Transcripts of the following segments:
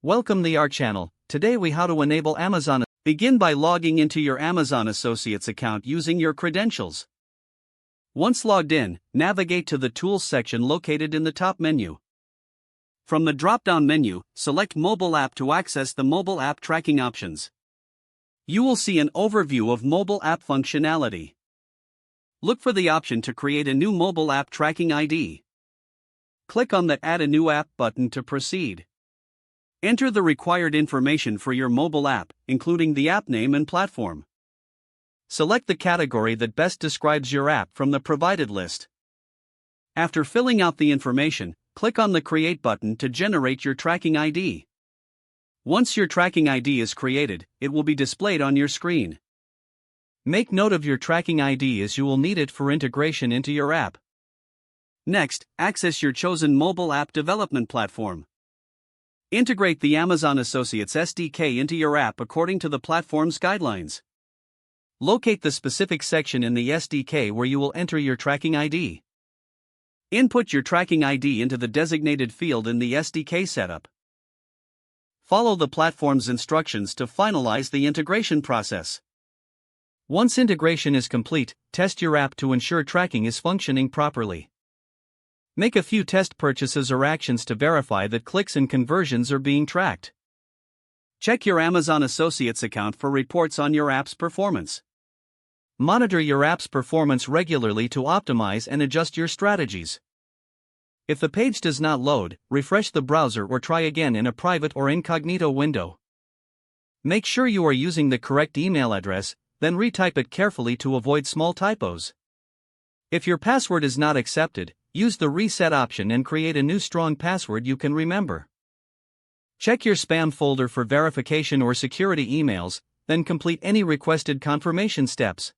Welcome to our channel. Today we how to enable Amazon. Begin by logging into your Amazon Associates account using your credentials. Once logged in, navigate to the Tools section located in the top menu. From the drop-down menu, select Mobile App to access the mobile app tracking options. You will see an overview of mobile app functionality. Look for the option to create a new mobile app tracking ID. Click on the Add a New App button to proceed. Enter the required information for your mobile app, including the app name and platform. Select the category that best describes your app from the provided list. After filling out the information, click on the Create button to generate your tracking ID. Once your tracking ID is created, it will be displayed on your screen. Make note of your tracking ID as you will need it for integration into your app. Next, access your chosen mobile app development platform. Integrate the Amazon Associates SDK into your app according to the platform's guidelines. Locate the specific section in the SDK where you will enter your tracking ID. Input your tracking ID into the designated field in the SDK setup. Follow the platform's instructions to finalize the integration process. Once integration is complete, test your app to ensure tracking is functioning properly. Make a few test purchases or actions to verify that clicks and conversions are being tracked. Check your Amazon Associates account for reports on your app's performance. Monitor your app's performance regularly to optimize and adjust your strategies. If the page does not load, refresh the browser or try again in a private or incognito window. Make sure you are using the correct email address, then retype it carefully to avoid small typos. If your password is not accepted, use the reset option and create a new strong password you can remember. Check your spam folder for verification or security emails, then complete any requested confirmation steps.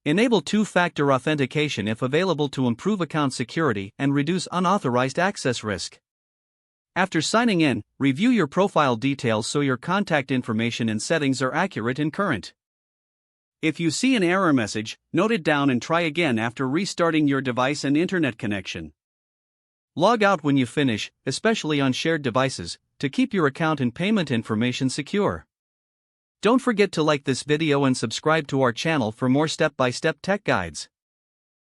Enable two-factor authentication if available to improve account security and reduce unauthorized access risk. After signing in, review your profile details so your contact information and settings are accurate and current. If you see an error message, note it down and try again after restarting your device and internet connection. Log out when you finish, especially on shared devices, to keep your account and payment information secure. Don't forget to like this video and subscribe to our channel for more step-by-step tech guides.